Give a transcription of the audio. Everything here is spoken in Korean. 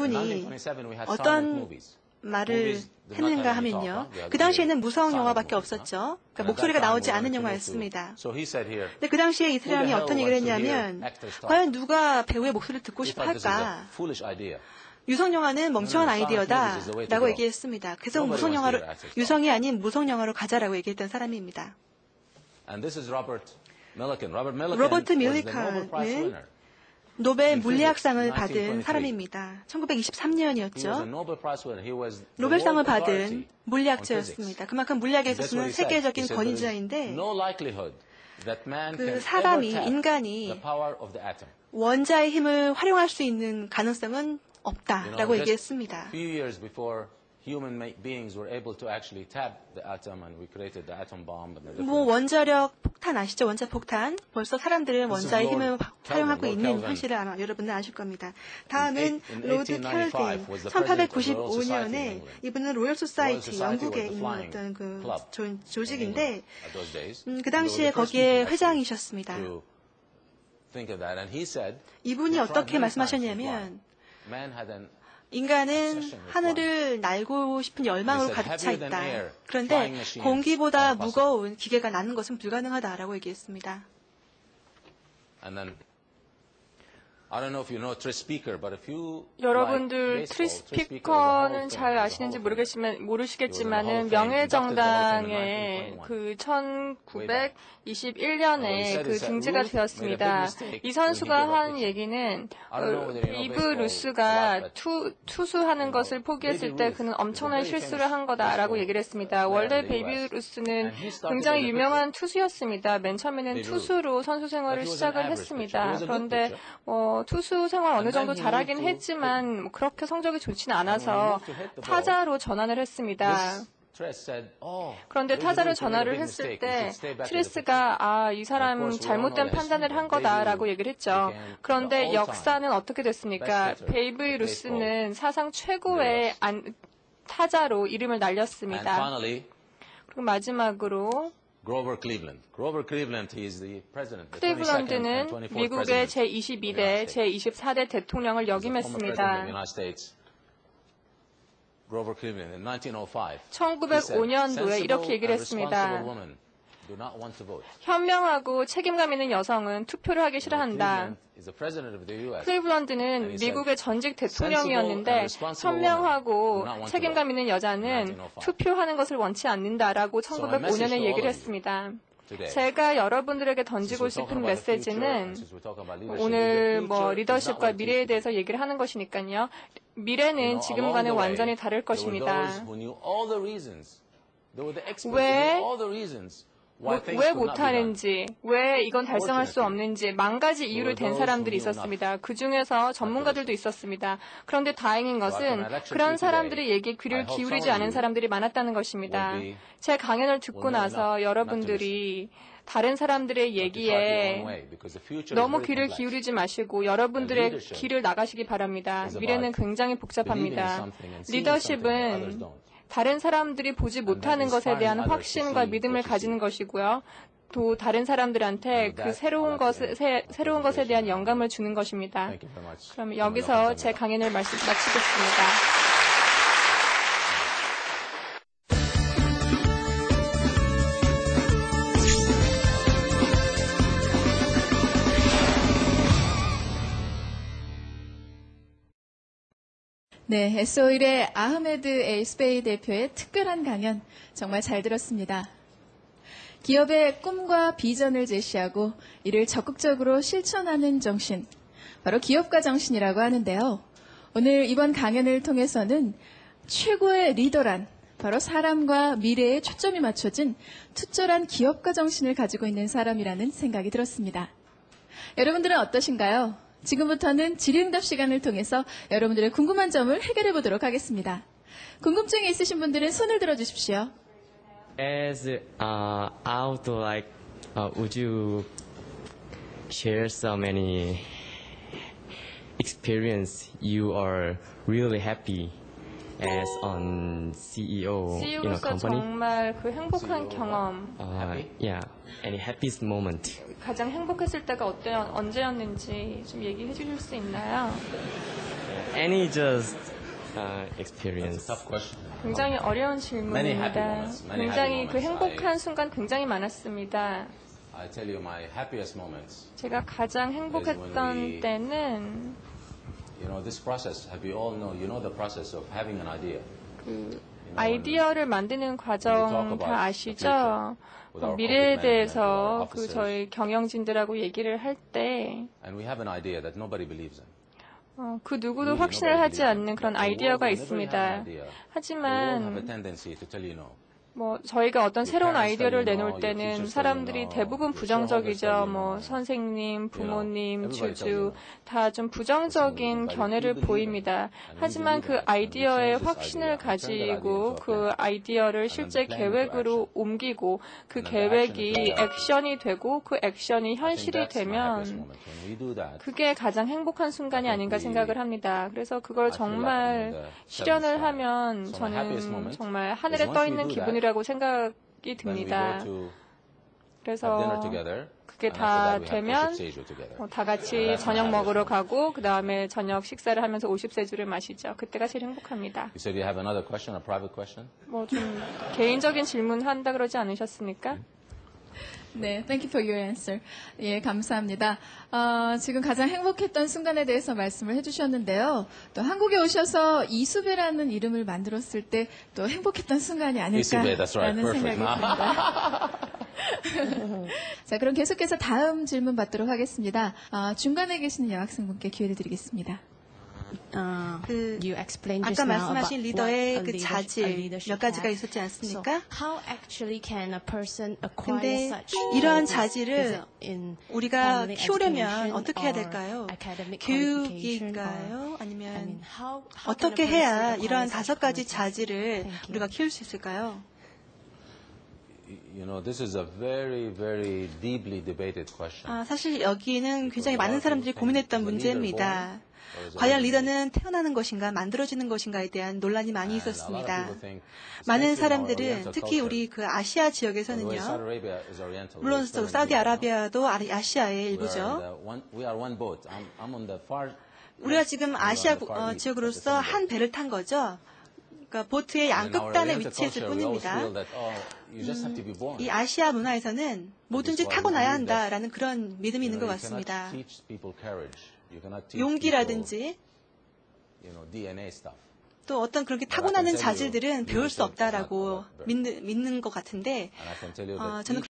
이분이 어떤 말을 했는가 하면요. 그 당시에는 무성 영화밖에 없었죠. 그러니까 목소리가 나오지 않는 영화였습니다. 근데 그 당시에 이태령이 어떤 얘기를 했냐면 과연 누가 배우의 목소리를 듣고 싶어 할까? 유성 영화는 멍청한 아이디어다라고 얘기했습니다. 그래서 유성이 아닌 무성 영화로 가자라고 얘기했던 사람입니다. 로버트 밀리컨은 노벨 물리학상을 받은 사람입니다. 1923년이었죠. 노벨상을 받은 물리학자였습니다. 그만큼 물리학에 있어서는 세계적인 권위자인데 그 인간이 원자의 힘을 활용할 수 있는 가능성은 없다라고 얘기했습니다. 원자력 폭탄 아시죠? 원자 폭탄. 벌써 사람들은 원자의 힘을 사용하고 있는 현실을 아마 여러분들 아실 겁니다. 다음은 로드 켈빈. 1895년에 이분은 로열 소사이티, 영국에 있는 어떤 그 조직인데 그 당시에 거기에 회장이셨습니다. 이분이 어떻게 말씀하셨냐면 인간은 하늘을 날고 싶은 열망으로 가득 차 있다. 그런데 공기보다 무거운 기계가 나는 것은 불가능하다라고 얘기했습니다. 여러분들 트리스피커는 잘 아시는지 모르시겠지만은 명예정당의 그 1921년에 그 등재가 되었습니다. 이 선수가 한 얘기는 베이브 루스가 투수하는 것을 포기했을 때 그는 엄청난 실수를 한 거다라고 얘기를 했습니다. 원래 베이브 루스는 굉장히 유명한 투수였습니다. 맨 처음에는 투수로 선수 생활을 시작을 했습니다. 그런데 투수 생활 어느 정도 잘하긴 했지만 그렇게 성적이 좋지는 않아서 타자로 전환을 했습니다. 그런데 타자로 전화를 했을 때 트레스가 이 사람 잘못된 판단을 한 거다라고 얘기를 했죠. 그런데 역사는 어떻게 됐습니까? 베이브 루스는 사상 최고의 타자로 이름을 날렸습니다. 그리고 마지막으로 클리블런드는 미국의 제22대, 제24대 대통령을 역임했습니다. 1905년도에 이렇게 얘기를 했습니다. 현명하고 책임감 있는 여성은 투표를 하기 싫어한다. 클리블런드는 미국의 전직 대통령이었는데 현명하고 책임감 있는 여자는 투표하는 것을 원치 않는다라고 1905년에 얘기를 했습니다. 제가 여러분들에게 던지고 싶은 메시지는 오늘 리더십과 미래에 대해서 얘기를 하는 것이니까요. 미래는 지금과는 완전히 다를 것입니다. 왜 못하는지, 왜 이건 달성할 수 없는지 만 가지 이유를 댄 사람들이 있었습니다. 그 중에서 전문가들도 있었습니다. 그런데 다행인 것은 그런 사람들의 얘기에 귀를 기울이지 않은 사람들이 많았다는 것입니다. 제 강연을 듣고 나서 여러분들이 다른 사람들의 얘기에 너무 귀를 기울이지 마시고 여러분들의 길을 나가시기 바랍니다. 미래는 굉장히 복잡합니다. 리더십은 다른 사람들이 보지 못하는 것에 대한 확신과 믿음을 가지는 것이고요. 또 다른 사람들한테 그 새로운 것에 대한 영감을 주는 것입니다. 그럼 여기서 제 강연을 마치겠습니다. 네, S-오일의 아흐메드 에이스베이 대표의 특별한 강연 정말 잘 들었습니다. 기업의 꿈과 비전을 제시하고 이를 적극적으로 실천하는 정신, 바로 기업가 정신이라고 하는데요. 오늘 이번 강연을 통해서는 최고의 리더란 바로 사람과 미래에 초점이 맞춰진 투철한 기업가 정신을 가지고 있는 사람이라는 생각이 들었습니다. 여러분들은 어떠신가요? 지금부터는 질의응답 시간을 통해서 여러분들의 궁금한 점을 해결해 보도록 하겠습니다. 궁금증이 있으신 분들은 손을 들어 주십시오. Would you share some any experience you are really happy as on CEO in a CEO로서 company? 정말 그 행복한 경험. Yeah, any happiest moment. 가장 행복했을 때가 언제였는지 좀 얘기해 주실 수 있나요? Any just experience. 굉장히 어려운 질문입니다. 굉장히 그 행복한 순간 굉장히 많았습니다. 제가 가장 행복했던 때는 그 아이디어를 만드는 과정 다 아시죠? 미래에 대해서 그 저희 경영진들하고 얘기를 할 때 그 누구도 확신을 하지 않는 그런 아이디어가 있습니다. 하지만 저희가 어떤 새로운 아이디어를 내놓을 때는 사람들이 대부분 부정적이죠. 선생님, 부모님, 주주 다 좀 부정적인 견해를 보입니다. 하지만 그 아이디어에 확신을 가지고 그 아이디어를 실제 계획으로 옮기고 그 계획이 액션이 되고 그 액션이 현실이 되면 그게 가장 행복한 순간이 아닌가 생각을 합니다. 그래서 그걸 정말 실현을 하면 저는 정말 하늘에 떠 있는 기분이라고 생각이 듭니다. 그래서 그게 다 되면 다 같이 저녁 먹으러 가고 그 다음에 저녁 식사를 하면서 50세주를 마시죠. 그때가 제일 행복합니다. 좀 개인적인 질문 한다 그러지 않으셨습니까? 네, thank you for your answer. 예, 감사합니다. 지금 가장 행복했던 순간에 대해서 말씀을 해주셨는데요. 또 한국에 오셔서 이수배라는 이름을 만들었을 때 또 행복했던 순간이 아닐까라는 생각이 듭니다. 자, 그럼 계속해서 다음 질문 받도록 하겠습니다. 중간에 계시는 여학생분께 기회를 드리겠습니다. 아까 말씀하신 리더의 그 자질 몇 가지가 있었지 않습니까? 근데 이러한 자질을 우리가 키우려면 어떻게 해야 될까요? 교육인가요? 아니면 어떻게 해야 이러한 5가지 자질을 우리가 키울 수 있을까요? 사실 여기는 굉장히 많은 사람들이 고민했던 문제입니다. 과연 리더는 태어나는 것인가 만들어지는 것인가에 대한 논란이 많이 있었습니다. 많은 사람들은 특히 우리 그 아시아 지역에서는요. 물론 사우디아라비아도 아시아의 일부죠. 우리가 지금 아시아 지역으로서 한 배를 탄 거죠. 그러니까 보트의 양극단에 위치했을 뿐입니다. 이 아시아 문화에서는 뭐든지 타고나야 한다라는 그런 믿음이 있는 것 같습니다. 용기라든지 또 어떤 그렇게 타고나는 자질들은 배울 수 없다라고 믿는 것 같은데 저는